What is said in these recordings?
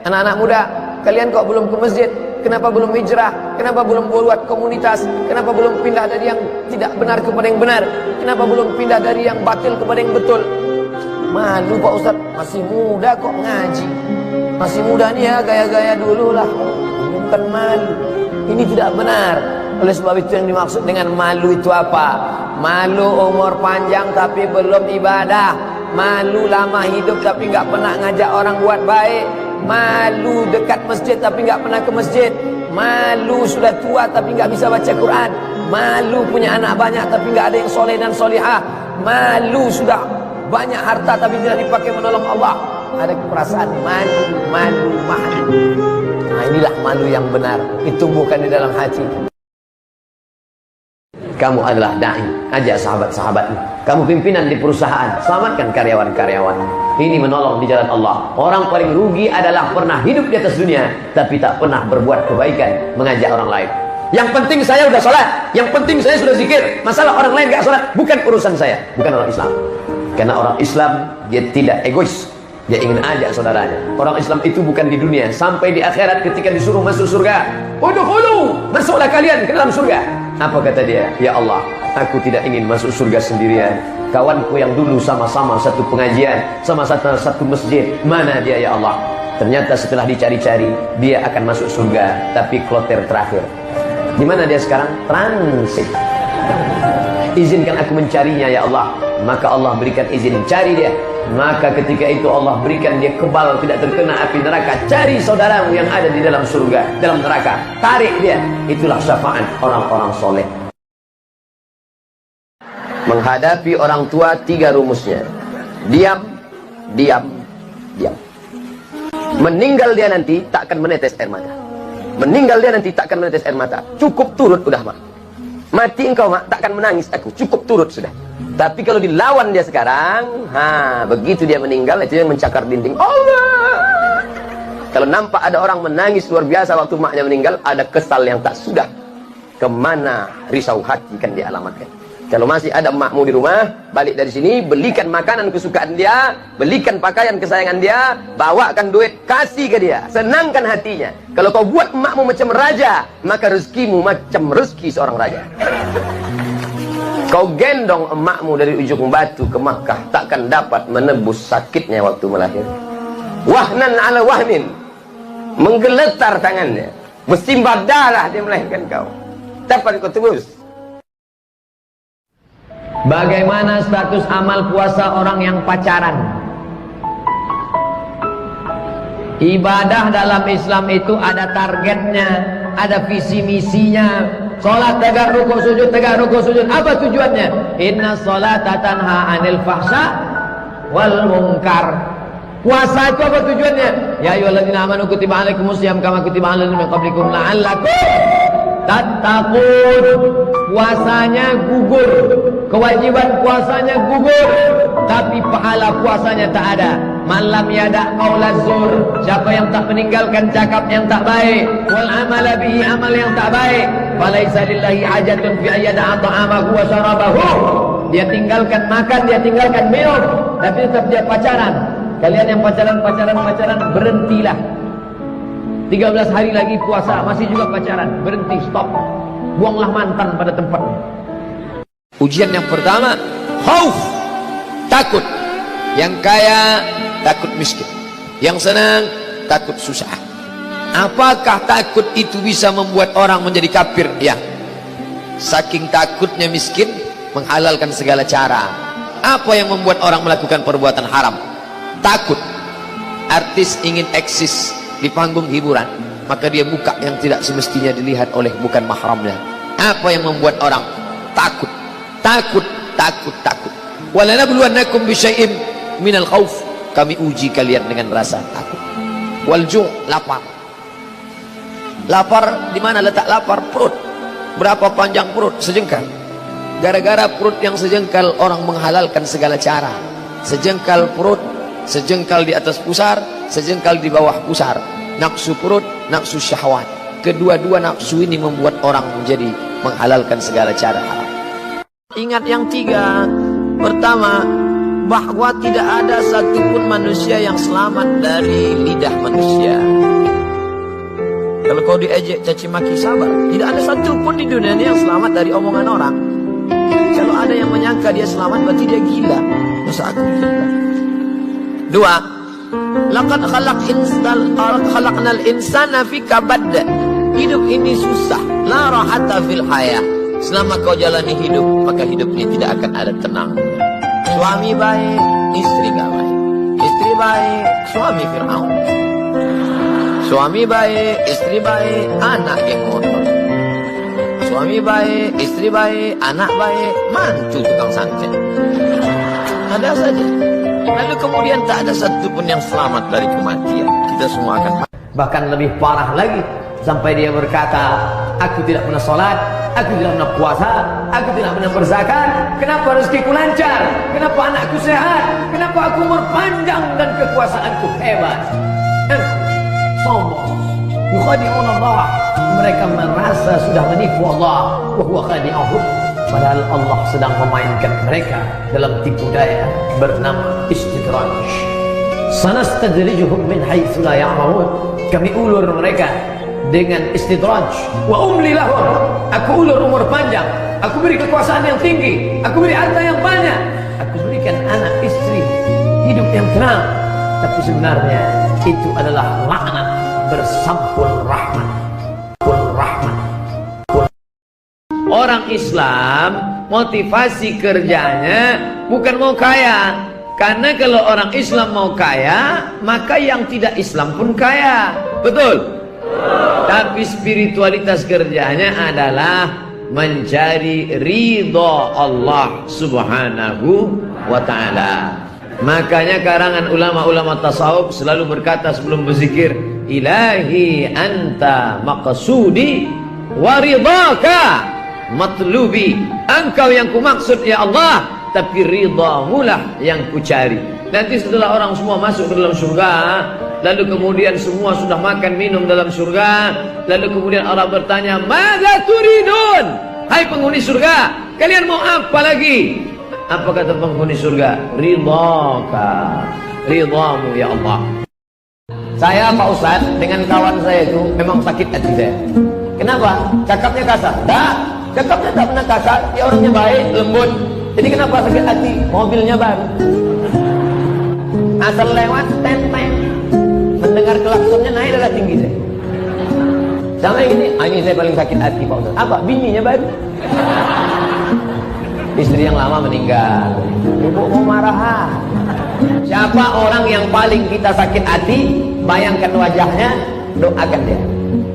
Anak-anak muda, kalian kok belum ke masjid? Kenapa belum hijrah? Kenapa belum buat komunitas? Kenapa belum pindah dari yang tidak benar kepada yang benar? Kenapa belum pindah dari yang batil kepada yang betul? Malu Pak Ustaz, masih muda kok ngaji. Masih muda nih ya, gaya-gaya dulu lah. Bukan malu. Ini tidak benar. Oleh sebab itu yang dimaksud dengan malu itu apa? Malu umur panjang tapi belum ibadah. Malu lama hidup tapi nggak pernah ngajak orang buat baik. Malu dekat masjid tapi nggak pernah ke masjid. Malu sudah tua tapi nggak bisa baca Quran. Malu punya anak banyak tapi nggak ada yang soleh dan solihah. Malu sudah banyak harta tapi tidak dipakai menolong Allah. Ada perasaan malu. Nah, inilah malu yang benar. Ditumbuhkan di dalam hati. Kamu adalah da'i, ajak sahabat-sahabatmu. Kamu pimpinan di perusahaan, selamatkan karyawan-karyawan. Ini menolong di jalan Allah. Orang paling rugi adalah pernah hidup di atas dunia tapi tak pernah berbuat kebaikan, mengajak orang lain. Yang penting saya sudah sholat, yang penting saya sudah zikir. Masalah orang lain gak sholat, bukan urusan saya. Bukan orang Islam. Karena orang Islam, dia tidak egois. Dia ingin ajak saudaranya. Orang Islam itu bukan di dunia, sampai di akhirat ketika disuruh masuk surga. Udkhulu, masuklah kalian ke dalam surga. Apa kata dia? Ya Allah, aku tidak ingin masuk surga sendirian. Kawanku yang dulu sama-sama satu pengajian, sama satu masjid, mana dia ya Allah? Ternyata setelah dicari-cari, dia akan masuk surga, tapi kloter terakhir. Di mana dia sekarang? Transit. Izinkan aku mencarinya ya Allah. Maka Allah berikan izin, cari dia. Maka ketika itu Allah berikan dia kebal, tidak terkena api neraka. Cari saudaramu yang ada di dalam surga, dalam neraka, tarik dia. Itulah syafaat orang-orang soleh. Menghadapi orang tua 3 rumusnya. Diam. Meninggal dia nanti tak akan menetes air mata. Meninggal dia nanti tak akan menetes air mata. Cukup turut udah mak. Mati engkau mak, tak akan menangis aku. Cukup turut sudah. Tapi kalau dilawan dia sekarang, begitu dia meninggal, itu yang mencakar dinding. Allah. Kalau nampak ada orang menangis luar biasa waktu maknya meninggal, ada kesal yang tak sudah. Kemana risau hati kan dialamatkan. Kalau masih ada emakmu di rumah, balik dari sini, belikan makanan kesukaan dia, belikan pakaian kesayangan dia, bawakan duit, kasih ke dia, senangkan hatinya. Kalau kau buat emakmu macam raja, maka rezekimu macam rezeki seorang raja. Kau gendong emakmu dari ujung batu ke Makkah, takkan dapat menebus sakitnya waktu melahirkan. Wahnan ala wahnin, menggeletar tangannya, bersimbah darah dia melahirkan kau. Dapat kau tebus. Bagaimana status amal puasa orang yang pacaran? Ibadah dalam Islam itu ada targetnya, ada visi misinya. Salat tegak rukuk sujud, tegak rukuk sujud. Apa tujuannya? Inna sholata tanha 'anil fahsya wal munkar. Puasa itu apa tujuannya? Ya ayyuhalladzina amanu kutiba 'alaikumusiyam kama kutiba 'alal ladzina min qablikum la'allakum tattaqun. Puasanya gugur, kewajiban puasanya gugur, tapi pahala puasanya tak ada. Malam yada qaulaz zur, siapa yang tak meninggalkan cakap yang tak baik, wal amala bihi, amal yang tak baik, falaisa lillahi hajatun fi ayyada ta'amahu wa syarabahu. Dia tinggalkan makan, dia tinggalkan minum, tapi tetap dia pacaran. Kalian yang pacaran berhentilah. 13 hari lagi puasa, masih juga pacaran, berhenti, stop. Buanglah mantan pada tempatnya. Ujian yang pertama, khauf, takut. Yang kaya takut miskin, yang senang takut susah. Apakah takut itu bisa membuat orang menjadi kafir? Ya. Saking takutnya miskin, menghalalkan segala cara. Apa yang membuat orang melakukan perbuatan haram? Takut. Artis ingin eksis di panggung hiburan, maka dia buka yang tidak semestinya dilihat oleh bukan mahramnya. Apa yang membuat orang takut? Takut. Walanabluwannakum bisyai'in minal khauf. Kami uji kalian dengan rasa takut. Wal ju', lapar. Lapar di mana letak lapar? Perut. Berapa panjang perut? Sejengkal. Gara-gara perut yang sejengkal, orang menghalalkan segala cara. Sejengkal perut, sejengkal di atas pusar, sejengkal di bawah pusar. Nafsu perut, nafsu syahwat. Kedua-dua nafsu ini membuat orang menjadi menghalalkan segala cara haram. Ingat yang 3. Pertama, bahwa tidak ada satupun manusia yang selamat dari lidah manusia. Kalau kau diejek caci maki, sabar. Tidak ada satupun di dunia ini yang selamat dari omongan orang. Kalau ada yang menyangka dia selamat, berarti dia gila. Masa aku gila? Dua, laqad khalaqnal insana fi kabad. Hidup ini susah. La rahata fil hayah. Selama kau jalani hidup, maka hidup ini tidak akan ada tenang. Suami baik, istri gak baik. Istri baik, suami Fir'aun. Suami baik, istri baik, anak yang ngotot. Suami baik, istri baik, anak baik, mantu tukang santet. Ada saja. Lalu kemudian tak ada satupun yang selamat dari kematian. Kita semua akan mati. Bahkan lebih parah lagi, sampai dia berkata, aku tidak pernah sholat, aku tidak pernah puasa, aku tidak pernah berzakat. Kenapa rezekiku lancar? Kenapa anakku sehat? Kenapa aku umur panjang dan kekuasaanku hebat? Sombong. Yukhadi'un Allah. Mereka merasa sudah menipu Allah. Wa huwa khadi'uhum. Padahal Allah sedang memainkan mereka dalam tipu daya bernama istidraj. Sanastadrijuhum min haitsu la ya'lamun. Kami ulur mereka dengan istidraj. Wa umli lahum. Aku ulur umur panjang. Aku beri kekuasaan yang tinggi. Aku beri harta yang banyak. Aku berikan anak istri hidup yang tenang. Tapi sebenarnya itu adalah laknat bersampul rahmat. Orang Islam motivasi kerjanya bukan mau kaya. Karena kalau orang Islam mau kaya, maka yang tidak Islam pun kaya. Betul? Tapi spiritualitas kerjanya adalah mencari ridha Allah Subhanahu wa ta'ala. Makanya karangan ulama-ulama tasawuf selalu berkata sebelum berzikir, ilahi anta maqsudi wa ridhaka matlubi. Engkau yang kumaksud ya Allah, tapi ridhamu lah yang kucari. Nanti setelah orang semua masuk ke dalam surga, lalu kemudian semua sudah makan minum dalam surga, lalu kemudian Allah bertanya, "Madza turidun?" Hai penghuni surga, kalian mau apa lagi? Apa kata penghuni surga? Ridhaka, ridhamu ya Allah. Saya Pak Ustaz dengan kawan saya itu memang sakit hati saya. Kenapa? Cakapnya kasar. Tak, cakapnya tak pernah kasar. Dia orangnya baik, lembut. Jadi kenapa sakit hati? Mobilnya baru. Asal lewat, tenteng. Mendengar klaksonnya naik darah tinggi saya. Sama ini saya paling sakit hati Pak Ustaz. Apa? Bininya baru. Istri yang lama meninggal. Ibu mau marah. Siapa orang yang paling kita sakit hati? Bayangkan wajahnya, doakan dia.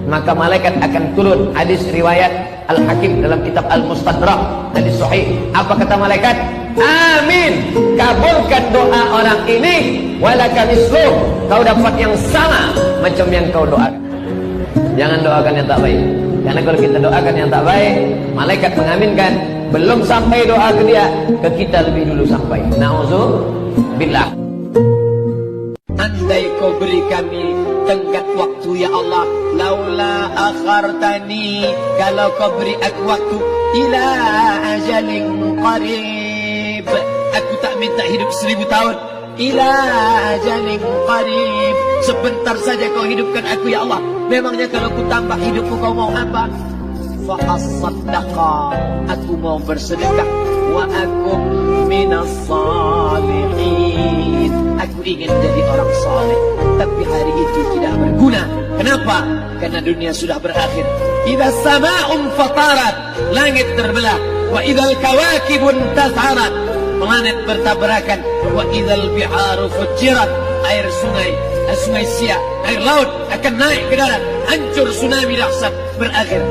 Maka malaikat akan turun. Hadis riwayat Al-Hakim dalam kitab Al-Mustadrak, hadis sahih. Apa kata malaikat? Amin. Kabulkan doa orang ini. Walaka misluh. Kau dapat yang sama macam yang kau doakan. Jangan doakan yang tak baik. Karena kalau kita doakan yang tak baik, malaikat mengaminkan. Belum sampai doa ke dia, ke kita lebih dulu sampai. Na'udzubillah. Andai kau beri kami tenggat waktu ya Allah, laula akhartani, kalau kau beri aku waktu ila ajalin qarib, aku tak minta hidup 1000 tahun. Ila ajalin qarib, sebentar saja kau hidupkan aku ya Allah. Memangnya kalau ku tambah hidupku kau mau apa? Fa'asaddaqa, aku mau bersedekah. Wa akum minas salihin, aku ingin jadi orang saleh. Tapi hari itu tidak berguna. Kenapa? Karena dunia sudah berakhir. Idza sama'un fatarat, langit terbelah. Wa idzal kawakibun tasarat, planet bertabrakan. Wa idzal biharu fujirat, air sungai Siak, air laut akan naik ke darat, hancur tsunami dahsyat berakhir.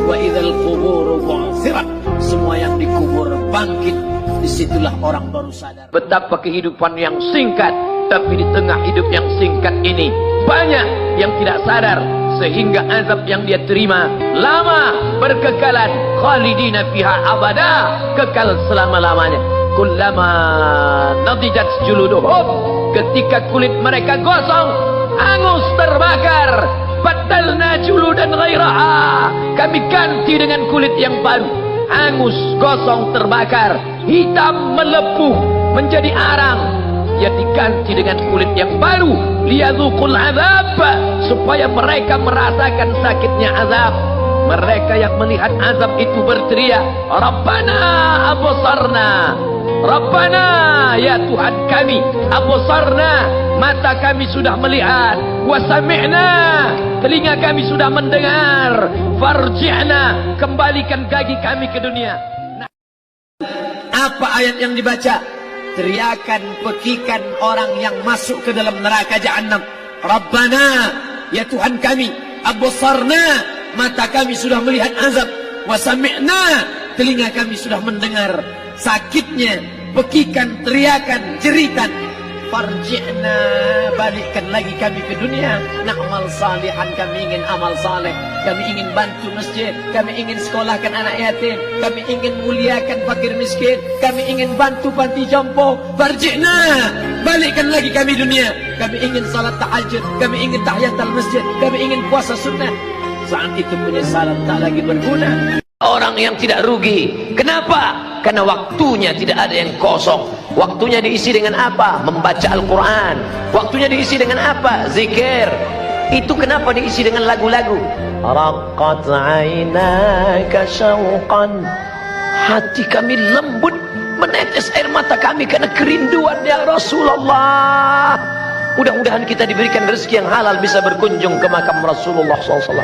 Wa idzal quburu bu'thirat, semua yang dikubur bangkit. Disitulah orang baru sadar betapa kehidupan yang singkat. Tapi di tengah hidup yang singkat ini banyak yang tidak sadar, sehingga azab yang dia terima lama, berkekalan. Khalidina fiha abada, kekal selama-lamanya. Kullama nadijat juluduhum, ketika kulit mereka gosong, hangus, terbakar, badalna juludan ghairaha, kami ganti dengan kulit yang baru. Hangus, gosong, terbakar, hitam, melepuh, menjadi arang, dia diganti dengan kulit yang baru, liyadzuqul azab, supaya mereka merasakan sakitnya azab. Mereka yang melihat azab itu berteriak, Rabbana absarna, Rabbana, ya Tuhan kami, absarna, mata kami sudah melihat, wa sami'na, telinga kami sudah mendengar, farji'na, kembalikan kaki kami ke dunia. Apa ayat yang dibaca? Teriakan, pekikan orang yang masuk ke dalam neraka Jahannam. Rabbana, ya Tuhan kami, absarna, mata kami sudah melihat azab, wa sami'na, telinga kami sudah mendengar sakitnya, pekikan, teriakan, jeritan. Farji'na, balikkan lagi kami ke dunia. Na'mal salihan, kami ingin amal saleh, kami ingin bantu masjid, kami ingin sekolahkan anak yatim, kami ingin muliakan fakir miskin, kami ingin bantu panti jompo. Farji'na, balikkan lagi kami dunia. Kami ingin salat tahajud, kami ingin tahiyatul masjid, kami ingin puasa sunnah. Saat itu penyesalan tak lagi berguna. Orang yang tidak rugi. Kenapa? Karena waktunya tidak ada yang kosong. Waktunya diisi dengan apa? Membaca Al-Quran. Waktunya diisi dengan apa? Zikir. Itu kenapa diisi dengan lagu-lagu? Raqqat 'ainaka syauqan. Hati kami lembut, menetes air mata kami karena kerinduan ya Rasulullah. Mudah-mudahan kita diberikan rezeki yang halal, bisa berkunjung ke makam Rasulullah SAW.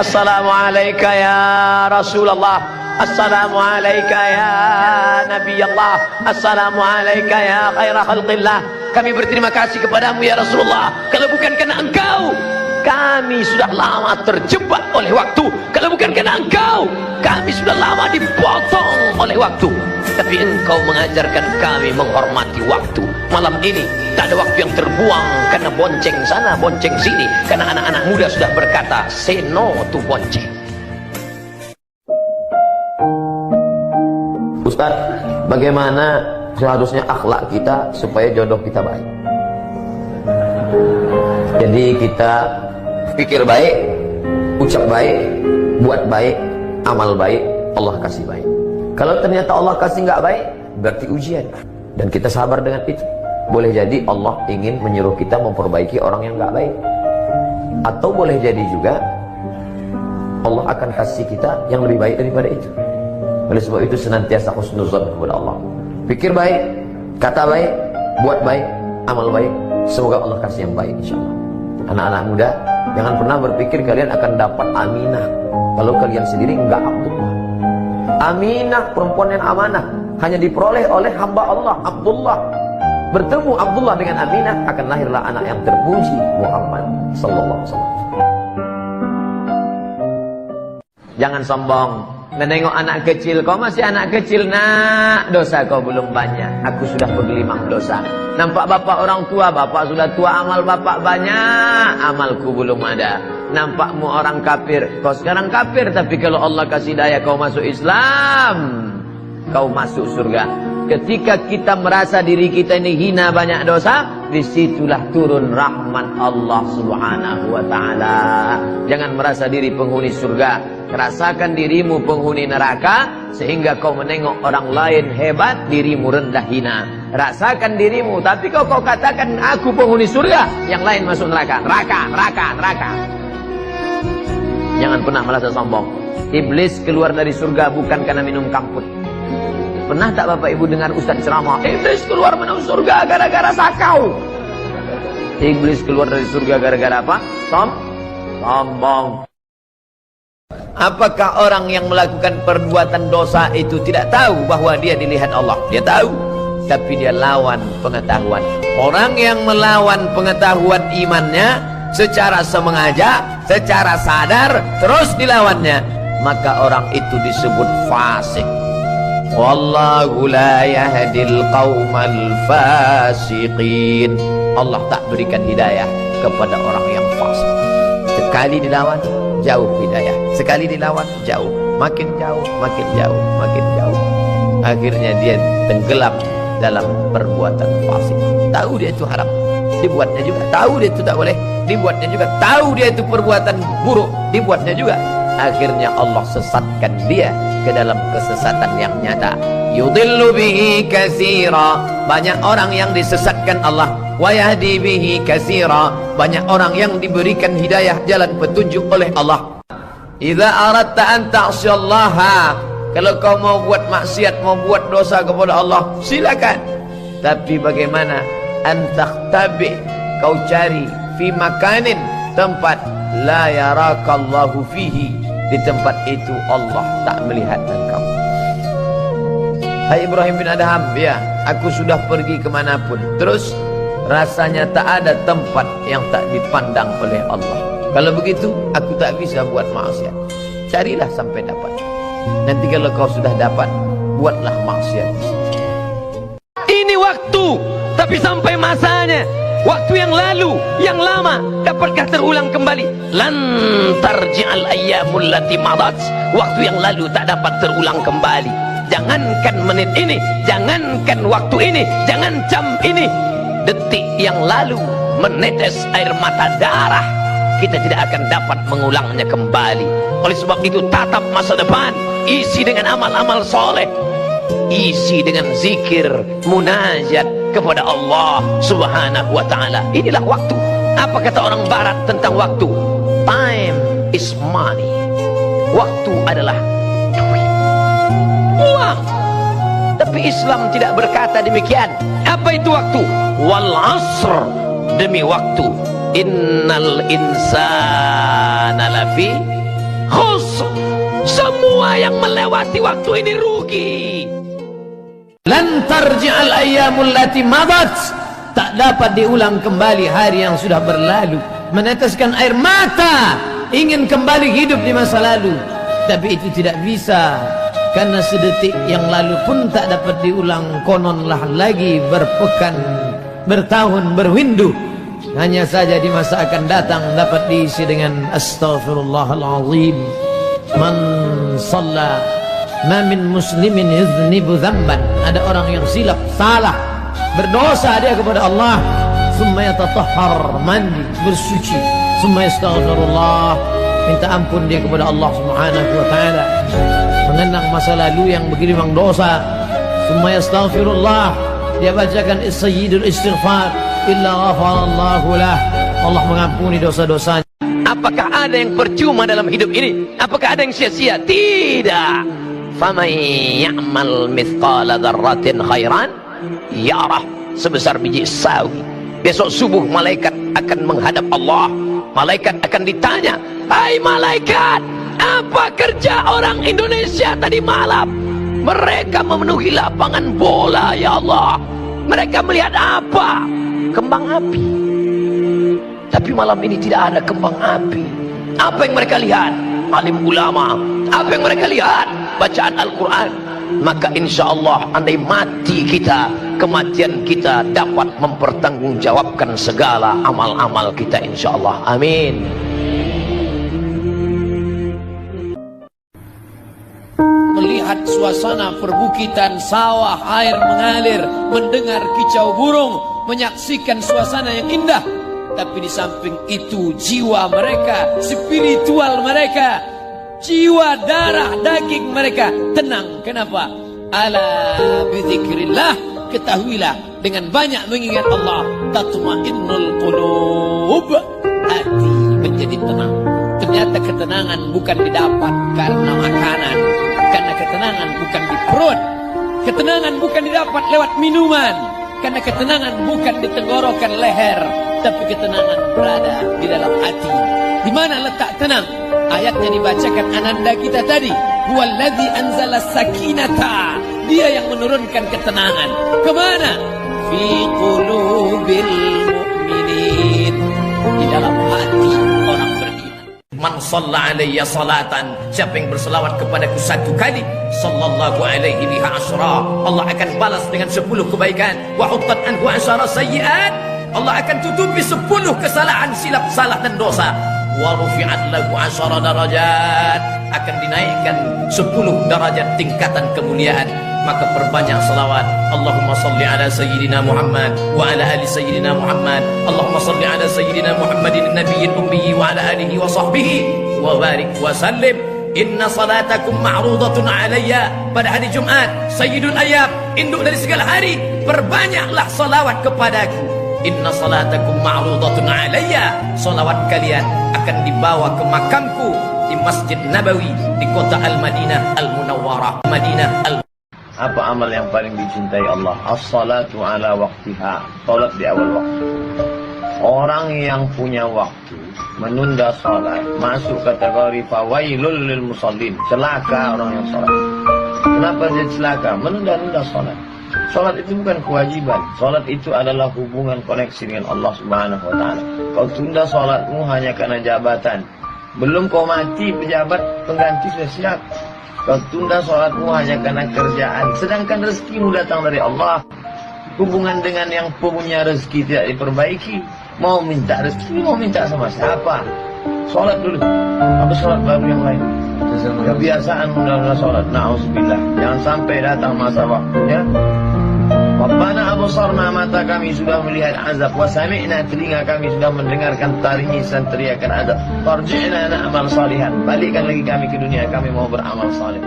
Assalamualaikum ya Rasulullah. Assalamualaikum ya Nabi Allah. Assalamualaikum ya khairah khalqillah. Kami berterima kasih kepadamu ya Rasulullah. Kalau bukan karena engkau, kami sudah lama terjebak oleh waktu. Kalau bukan karena engkau, kami sudah lama dipotong oleh waktu. Tapi engkau mengajarkan kami menghormati waktu. Malam ini tak ada waktu yang terbuang karena bonceng sana, bonceng sini. Karena anak-anak muda sudah berkata, say no to bonceng. Ustaz, bagaimana seharusnya akhlak kita supaya jodoh kita baik? Jadi kita pikir baik, ucap baik, buat baik, amal baik, Allah kasih baik. Kalau ternyata Allah kasih nggak baik, berarti ujian. Dan kita sabar dengan itu. Boleh jadi Allah ingin menyuruh kita memperbaiki orang yang nggak baik. Atau boleh jadi juga Allah akan kasih kita yang lebih baik daripada itu. Oleh sebab itu senantiasa husnuzan kepada Allah. Pikir baik, kata baik, buat baik, amal baik. Semoga Allah kasih yang baik insyaAllah. Anak-anak muda, jangan pernah berpikir kalian akan dapat Aminah kalau kalian sendiri enggak Abdullah. Aminah, perempuan yang amanah, hanya diperoleh oleh hamba Allah, Abdullah. Bertemu Abdullah dengan Aminah, akan lahirlah anak yang terpuji, Muhammad sallallahu alaihi wasallam. Jangan sombong menengok anak kecil. Kau masih anak kecil, nak, dosa kau belum banyak, aku sudah bergelimang dosa. Nampak bapak orang tua, bapak sudah tua, amal bapak banyak, amalku belum ada. Nampakmu orang kafir, kau sekarang kafir, tapi kalau Allah kasih daya kau masuk Islam, kau masuk surga. Ketika kita merasa diri kita ini hina, banyak dosa, disitulah turun rahmat Allah subhanahu wa ta'ala. Jangan merasa diri penghuni surga, rasakan dirimu penghuni neraka, sehingga kau menengok orang lain hebat, dirimu rendah hina. Rasakan dirimu, tapi kau katakan aku penghuni surga, yang lain masuk neraka. Neraka. Jangan pernah merasa sombong. Iblis keluar dari surga bukan karena minum kamput. Pernah tak Bapak Ibu dengar Ustaz ceramah, iblis keluar minum surga gara-gara sakau? Iblis keluar dari surga gara-gara apa? Sombong. Apakah orang yang melakukan perbuatan dosa itu tidak tahu bahwa dia dilihat Allah? Dia tahu, tapi dia lawan pengetahuan. Orang yang melawan pengetahuan imannya secara sengaja, secara sadar, terus dilawannya, maka orang itu disebut fasik. Wallahu la yahdil qaumal fasiqin. Allah tak berikan hidayah kepada orang yang fasik. Sekali dilawan, jauh hidayah. Sekali dilawan, jauh. Makin jauh, makin jauh, makin jauh. Akhirnya dia tenggelam dalam perbuatan fasik. Tahu dia itu haram, dibuatnya juga. Tahu dia itu tak boleh, dibuatnya juga. Tahu dia itu perbuatan buruk, dibuatnya juga. akhirnya Allah sesatkan dia ke dalam kesesatan yang nyata. Yudillu bihi katsira, banyak orang yang disesatkan Allah. Wa yahdi bihi katsira, banyak orang yang diberikan hidayah jalan petunjuk oleh Allah. Idza aradta an ta'siyallaha, kalau kau mau buat maksiat, mau buat dosa kepada Allah, silakan. Tapi bagaimana? Antakhtabi, kau cari fi makanin, tempat la yarakallahu fihi, di tempat itu Allah tak melihat engkau. Hai Ibrahim bin Adham, ya, aku sudah pergi kemanapun, terus rasanya tak ada tempat yang tak dipandang oleh Allah. Kalau begitu, aku tak bisa buat maksiat. Carilah sampai dapat. Nanti kalau kau sudah dapat, buatlah maksiat. Ini waktu, tapi sampai masanya. Waktu yang lalu, yang lama, dapatkah terulang kembali? Lan tarji'al ayyamul lati madat. Waktu yang lalu tak dapat terulang kembali. Jangankan menit ini, jangankan waktu ini, jangan jam ini, detik yang lalu menetes air mata darah, kita tidak akan dapat mengulangnya kembali. Oleh sebab itu, tatap masa depan, isi dengan amal-amal soleh, isi dengan zikir, munajat kepada Allah Subhanahu wa ta'ala. Inilah waktu. Apa kata orang barat tentang waktu? Time is money. Waktu adalah duit, uang. Tapi Islam tidak berkata demikian. Apa itu waktu? Wal asr, demi waktu. Innal insana lafi khusr. Semua yang melewati waktu ini rugi. Lan tarji'al ayyamul lati madat, tak dapat diulang kembali hari yang sudah berlalu. Meneteskan air mata, ingin kembali hidup di masa lalu, tapi itu tidak bisa, karena sedetik yang lalu pun tak dapat diulang. Kononlah lagi berpekan, bertahun, berwindu. Hanya saja di masa akan datang dapat diisi dengan astaghfirullahalazim. Man shalla ma min muslimin yuznibu dzamban, ada orang yang silap, salah, berdosa dia kepada Allah, summa yatatahhar, mandi, bersuci, summa yastaghfirullah, minta ampun dia kepada Allah Subhanahu wa ta'ala, mengenang masa lalu yang bergelimang dosa, summa yastaghfirullah, dia bacakan sayyidul istighfar, illa ghafarallahu lah, Allah mengampuni dosa-dosanya. Apakah ada yang percuma dalam hidup ini? Apakah ada yang sia-sia? Tidak. Faman ya'mal mithqala dzarratin khairan yarah, sebesar biji sawi. Besok subuh malaikat akan menghadap Allah. Malaikat akan ditanya, hai malaikat, apa kerja orang Indonesia tadi malam? Mereka memenuhi lapangan bola, ya Allah. Mereka melihat apa? Kembang api. Tapi malam ini tidak ada kembang api. Apa yang mereka lihat? Alim ulama. Apa yang mereka lihat? Bacaan Al-Quran. Maka insya Allah, andai mati kita, kematian kita dapat mempertanggungjawabkan segala amal-amal kita, insya Allah. Amin. Melihat suasana perbukitan, sawah, air mengalir, mendengar kicau burung, menyaksikan suasana yang indah. Tapi di samping itu, jiwa mereka, spiritual mereka, jiwa darah daging mereka tenang. Kenapa? Ala bidzikrillah, ketahuilah dengan banyak mengingat Allah, tatmainnul qulub, hati menjadi tenang. Ternyata ketenangan bukan didapat karena makanan, karena ketenangan bukan di perut, ketenangan bukan didapat lewat minuman, karena ketenangan bukan di tenggorokan leher, tapi ketenangan berada di dalam hati. Di mana letak tenang? Ayatnya dibacakan ananda kita tadi. Huwallazi anzala sakinata. Dia yang menurunkan ketenangan. Kemana? Fi qulubil mu'minin. Di dalam hati orang beriman. Man shalla alayya salatan, siapa yang berselawat kepadaku satu kali, sallallahu alaihi biha asyra, Allah akan balas dengan 10 kebaikan. Wa huttat anhu asyara sayyi'at, Allah akan tutupi 10 kesalahan, silap, salah dan dosa. Wa rufi'at lahu asyara darajat, akan dinaikkan 10 derajat tingkatan kemuliaan. Maka perbanyak salawat. Allahumma salli ala sayyidina Muhammad wa ala ali sayyidina Muhammad. Allahumma salli ala sayyidina Muhammadin nabiyil ummi wa ala alihi wa sahbihi wa barik wa sallim. Inna salatakum ma'rudatun alayya. Pada hari Jumat, Sayyidul Ayyam, induk dari segala hari, perbanyaklah salawat kepadaku. Inna salatakum ma'rudatun alayya. Salawat kalian akan dibawa ke makamku di Masjid Nabawi di kota Al-Madinah Al-Munawwarah. Apa amal yang paling dicintai Allah? As-salatu ala waktiha. Salat di awal waktu. Orang yang punya waktu menunda salat masuk kategori fawailul lil musallin. Celaka orang yang salat. Kenapa dia celaka? Menunda-nunda salat. Salat itu bukan kewajiban. Salat itu adalah hubungan koneksi dengan Allah Subhanahu wa taala. Kau tunda salatmu hanya karena jabatan. Belum kau mati, pejabat pengganti sudah siap. Kau tunda salatmu hanya karena kerjaan. Sedangkan rezekimu datang dari Allah. Hubungan dengan yang punya rezeki tidak diperbaiki. Mau minta rezeki, mau minta sama siapa? Salat dulu. Apa salat baru yang lain? Kebiasaan menunda salat. Na'udzubillah. Jangan sampai datang masa waktunya. Rabbana absarna, mata kami sudah melihat azab, wa sami'na, telinga kami sudah mendengarkan tangisan teriakan azab. Farji'na na'mal salihan, balikkan lagi kami ke dunia, kami mau beramal saleh.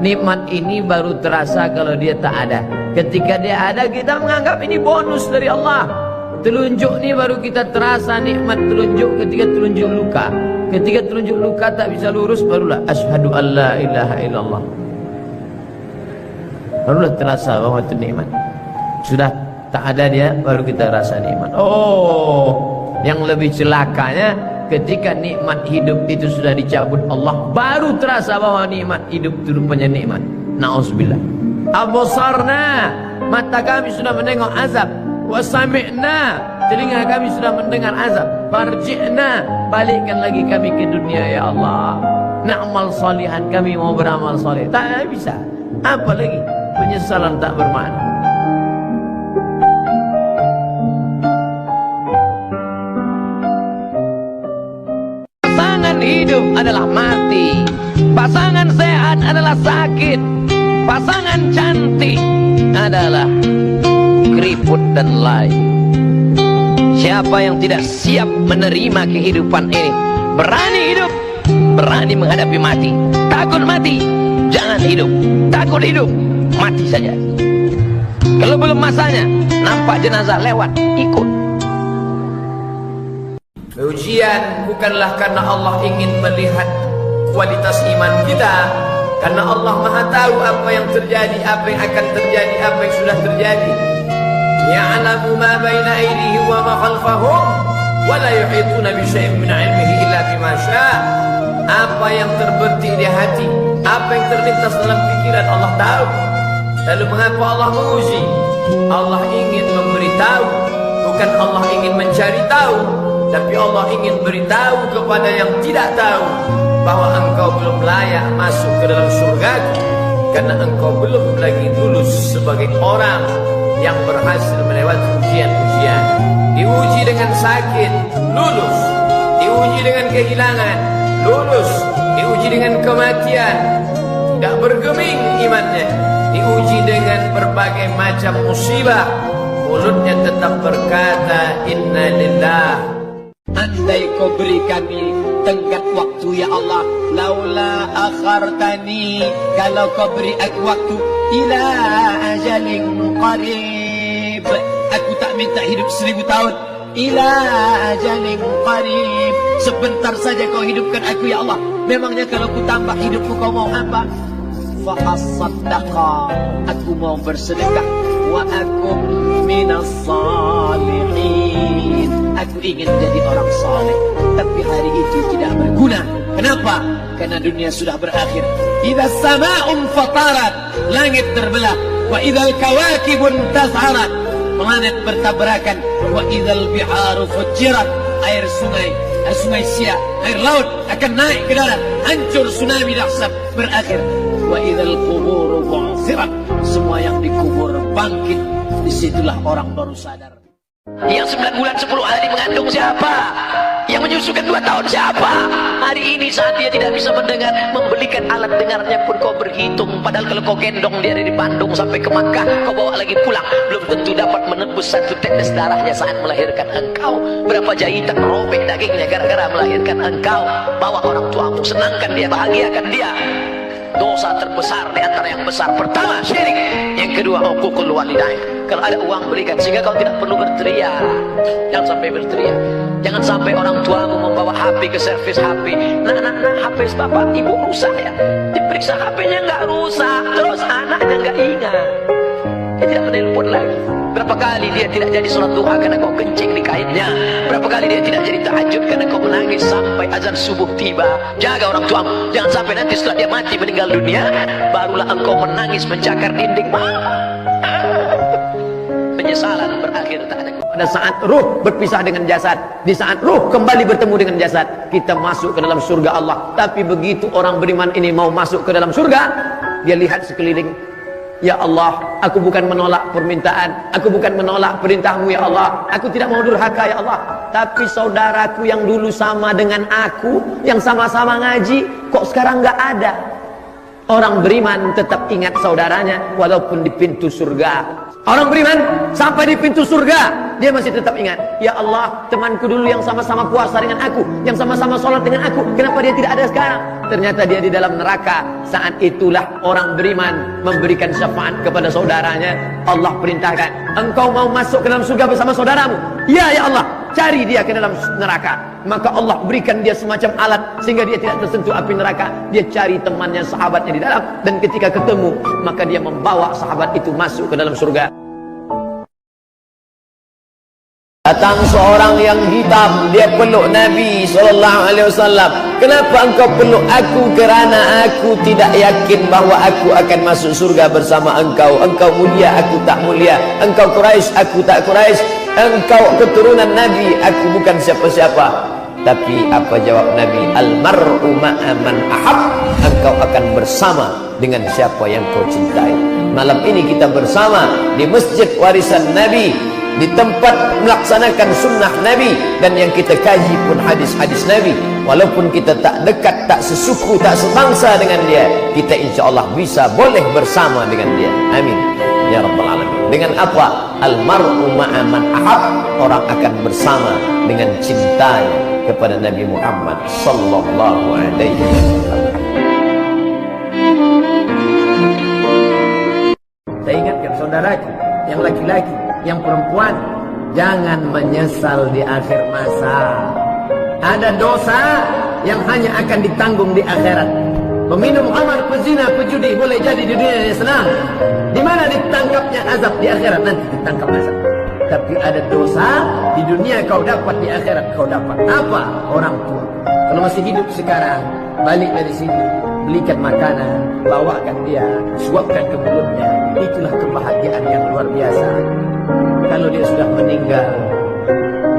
Nikmat ini baru terasa kalau dia tak ada. Ketika dia ada, kita menganggap ini bonus dari Allah. Telunjuk ni baru kita terasa nikmat telunjuk ketika telunjuk luka. Ketika telunjuk luka tak bisa lurus, barulah asyhadu an la ilaha illallah. Barulah terasa bahwa itu nikmat. Sudah tak ada dia, baru kita rasa nikmat. Oh, yang lebih celakanya ketika nikmat hidup itu sudah dicabut Allah, baru terasa bahwa nikmat hidup itu rupanya nikmat. Na'udzubillah. Absarna, mata kami sudah menengok azab. Wa sami'na, telinga kami sudah mendengar azab. Farji'na, balikkan lagi kami ke dunia ya Allah. Na'mal salihan, kami mau beramal saleh. Tak bisa. Apa lagi? Penyesalan tak bermakna. Pasangan hidup adalah mati. Pasangan sehat adalah sakit. Pasangan cantik adalah keriput dan lain. Siapa yang tidak siap menerima kehidupan ini, berani hidup, berani menghadapi mati. Takut mati, jangan hidup. Takut hidup, mati saja. Kalau belum masanya, nampak jenazah lewat, ikut. Ujian bukanlah karena Allah ingin melihat kualitas iman kita, karena Allah Maha tahu apa yang terjadi, apa yang akan terjadi, apa yang sudah terjadi. Ya'lamu ma baina aydihim wa ma khalfahum wa la yuhituna bi syai'in min 'ilmihi illa bima syaa'. Apa yang terbetik di hati, apa yang terlintas dalam pikiran, Allah tahu. Lalu mengapa Allah menguji? Allah ingin memberitahu, bukan Allah ingin mencari tahu, tapi Allah ingin beritahu kepada yang tidak tahu bahwa engkau belum layak masuk ke dalam surgaku, karena engkau belum lagi lulus sebagai orang yang berhasil melewati ujian-ujian. Diuji dengan sakit, lulus. Diuji dengan kehilangan, lulus. Diuji dengan kematian, tidak bergeming imannya. Diuji dengan berbagai macam musibah, mulutnya tetap berkata inna lillah. Andai kau beri kami tenggat waktu ya Allah, laula akhartani, kalau kau beri aku waktu ila ajalin qarib, aku tak minta hidup 1000 tahun. Ila ajalin qarib, sebentar saja kau hidupkan aku ya Allah. Memangnya kalau ku tambah hidupku kau mau apa? Fa asaddaqa, aku mau bersedekah. Wa akum minas salihin, aku ingin jadi orang saleh. Tapi hari itu tidak berguna. Kenapa? Karena dunia sudah berakhir. Idza sama'un fatarat, langit terbelah. Wa idzal kawakibun tas'arat, planet bertabrakan. Wa idzal biharu fujirat, air sungai siak, air laut akan naik ke darat, hancur, tsunami dahsyat berakhir. Wa idzal quburu bu'thirat, semua yang dikubur bangkit. Disitulah orang baru sadar. Yang 9 bulan 10 hari mengandung siapa? Yang menyusukan 2 tahun siapa? Hari ini saat dia tidak bisa mendengar, membelikan alat dengarnya pun kau berhitung. Padahal kalau kau gendong dia dari Bandung sampai ke Makkah, kau bawa lagi pulang, belum tentu dapat menebus 1 tetes darahnya saat melahirkan engkau. Berapa jahitan robek dagingnya gara-gara melahirkan engkau. Bawa orang tuamu, senangkan dia, bahagiakan dia. Dosa terbesar di antara yang besar, pertama syirik, yang kedua uququl walidain. Kalau ada uang berikan, sehingga kau tidak perlu berteriak. Jangan sampai berteriak. Jangan sampai orang tuamu membawa HP ke servis HP. Nah, HP bapak ibu rusak ya, diperiksa HP-nya nggak rusak, terus anaknya nggak ingat, dia tidak menelpon lagi. Berapa kali dia tidak jadi sholat duha karena kau kencing di kainnya. Berapa kali dia tidak jadi tahajud karena kau menangis sampai azan subuh tiba. Jaga orang tuamu, jangan sampai nanti setelah dia mati meninggal dunia, barulah engkau menangis mencakar dinding. Penyesalan berakhir tak ada. Pada saat ruh berpisah dengan jasad, di saat ruh kembali bertemu dengan jasad, kita masuk ke dalam surga Allah. Tapi begitu orang beriman ini mau masuk ke dalam surga, dia lihat sekeliling. Ya Allah, aku bukan menolak permintaan, aku bukan menolak perintahmu ya Allah, aku tidak mau durhaka ya Allah. Tapi saudaraku yang dulu sama dengan aku, yang sama-sama ngaji, kok sekarang nggak ada. Orang beriman tetap ingat saudaranya walaupun di pintu surga. Orang beriman sampai di pintu surga, dia masih tetap ingat, ya Allah, temanku dulu yang sama-sama puasa dengan aku, yang sama-sama sholat dengan aku, kenapa dia tidak ada sekarang? Ternyata dia di dalam neraka. Saat itulah orang beriman memberikan syafaat kepada saudaranya. Allah perintahkan, engkau mau masuk ke dalam surga bersama saudaramu? Ya, ya Allah, cari dia ke dalam neraka. Maka Allah berikan dia semacam alat sehingga dia tidak tersentuh api neraka. Dia cari temannya, sahabatnya di dalam, dan ketika ketemu, maka dia membawa sahabat itu masuk ke dalam surga. Datang seorang yang hitam, dia peluk Nabi SAW. Kenapa engkau peluk aku? Kerana aku tidak yakin bahawa aku akan masuk surga bersama engkau. Engkau mulia, aku tak mulia. Engkau Quraisy, aku tak Quraisy. Engkau keturunan Nabi, aku bukan siapa-siapa. Tapi apa jawab Nabi? Al-mar'u ma'a man ahab. Engkau akan bersama dengan siapa yang kau cintai. Malam ini kita bersama di Masjid Warisan Nabi, di tempat melaksanakan sunnah Nabi, dan yang kita kaji pun hadis-hadis Nabi. Walaupun kita tak dekat, tak sesuku, tak sebangsa dengan dia, kita insya Allah bisa boleh bersama dengan dia. Amin ya rabbal alamin. Dengan apa? Al-mar'u ma'a man ahab. Orang akan bersama dengan cintanya kepada Nabi Muhammad sallallahu alaihi wasallam. Saya ingatkan saudaraku yang laki-laki, yang perempuan, jangan menyesal di akhir masa. Ada dosa yang hanya akan ditanggung di akhirat. Peminum khamar, pezina, pejudi boleh jadi di dunia yang senang. Di mana ditangkapnya azab? Di akhirat nanti ditangkap azab. Tapi ada dosa di dunia kau dapat, di akhirat kau dapat. Apa? Orang tua. Kalau masih hidup sekarang, balik dari sini, belikan makanan, bawakan dia, suapkan ke mulutnya. Itulah kebahagiaan yang luar biasa. Kalau dia sudah meninggal,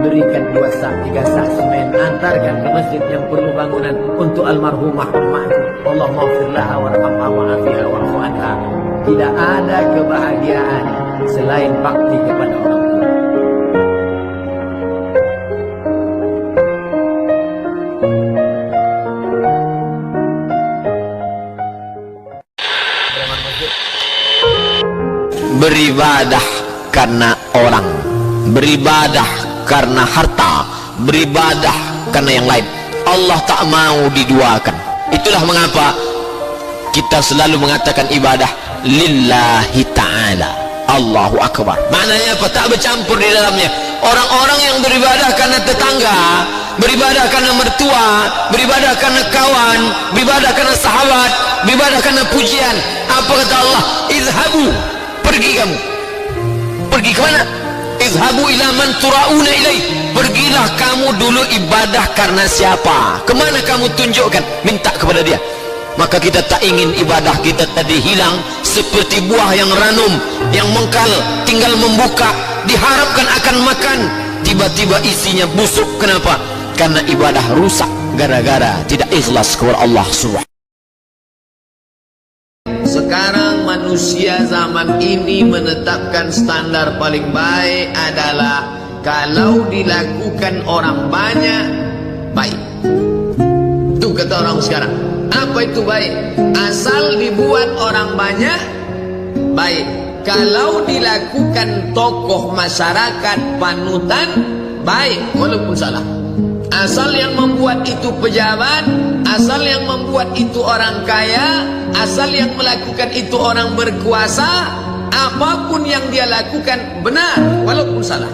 berikan 2 sak, 3 sak semen, antarkan ke masjid yang perlu bangunan untuk almarhumah ummahku. Allah maghfirlaha warhamha wa'afiha wa'fu anha. Tidak ada kebahagiaan selain bakti kepada orang tua. Beribadah karena orang, beribadah karena harta, beribadah karena yang lain. Allah tak mau diduakan. Itulah mengapa kita selalu mengatakan ibadah lillahi ta'ala, Allahu Akbar. Maknanya apa? Tak bercampur di dalamnya. Orang-orang yang beribadah karena tetangga, beribadah karena mertua, beribadah karena kawan, beribadah karena sahabat, beribadah karena pujian. Apa kata Allah? Izhabu, pergi kamu. Pergi ke mana? Izhabu ila man turauna ilaih. Pergilah kamu dulu ibadah karena siapa? Kemana kamu tunjukkan? Minta kepada dia. Maka kita tak ingin ibadah kita tadi hilang seperti buah yang ranum, yang mengkal, tinggal membuka, diharapkan akan makan, tiba-tiba isinya busuk. Kenapa? Karena ibadah rusak gara-gara tidak ikhlas kepada Allah Subhanahu. Sekarang manusia zaman ini menetapkan standar paling baik adalah kalau dilakukan orang banyak, baik. Itu kata orang sekarang. Apa itu baik? Asal dibuat orang banyak, baik. Kalau dilakukan tokoh masyarakat panutan, baik walaupun salah. Asal yang membuat itu pejabat, asal yang membuat itu orang kaya, asal yang melakukan itu orang berkuasa, apapun yang dia lakukan benar walaupun salah.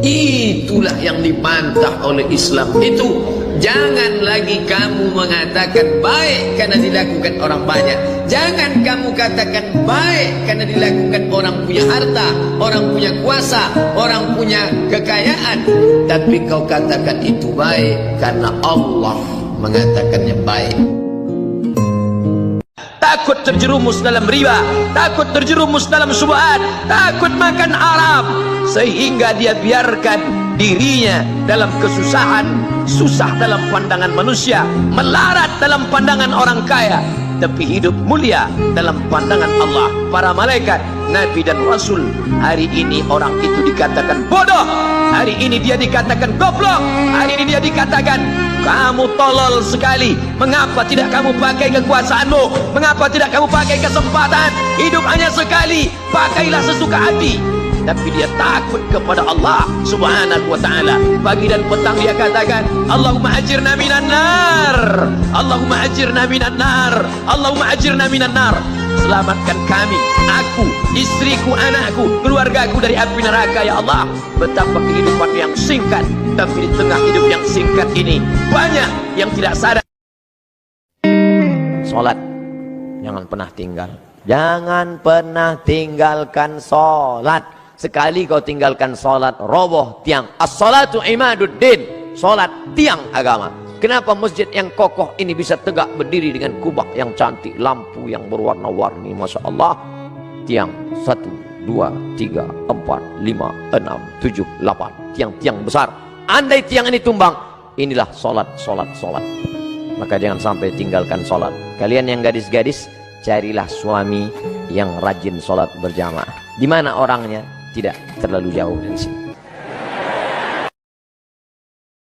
Itulah yang dibantah oleh Islam. Itu jangan lagi kamu mengatakan baik karena dilakukan orang banyak. Jangan kamu katakan baik karena dilakukan orang punya harta, orang punya kuasa, orang punya kekayaan. Tapi kau katakan itu baik karena Allah mengatakannya baik. Takut terjerumus dalam riba, takut terjerumus dalam syubhat, takut makan haram, sehingga dia biarkan dirinya dalam kesusahan, susah dalam pandangan manusia, melarat dalam pandangan orang kaya, tapi hidup mulia dalam pandangan Allah, para malaikat, Nabi dan Rasul. Hari ini orang itu dikatakan bodoh, hari ini dia dikatakan goblok, hari ini dia dikatakan kamu tolol sekali. Mengapa tidak kamu pakai kekuasaanmu? Mengapa tidak kamu pakai kesempatan? Hidup hanya sekali, pakailah sesuka hati. Tapi dia takut kepada Allah Subhanahu wa ta'ala. Pagi dan petang dia katakan, Allahumma ajirna minan nar, Allahumma ajirna minan nar, Allahumma ajirna minan nar. Selamatkan kami, aku, istriku, anakku, keluargaku dari api neraka ya Allah. Betapa kehidupan yang singkat, tapi di tengah hidup yang singkat ini banyak yang tidak sadar. Salat jangan pernah tinggal. Jangan pernah tinggalkan salat. Sekali kau tinggalkan salat, roboh tiang. As-salatu imaduddin. Salat tiang agama. Kenapa masjid yang kokoh ini bisa tegak berdiri dengan kubah yang cantik, lampu yang berwarna-warni, Masya Allah. Tiang 1, 2, 3, 4, 5, 6, 7, 8. Tiang-tiang besar. Andai tiang ini tumbang, inilah salat. Maka jangan sampai tinggalkan salat. Kalian yang gadis-gadis, carilah suami yang rajin salat berjamaah. Di mana orangnya? Tidak terlalu jauh dari sini.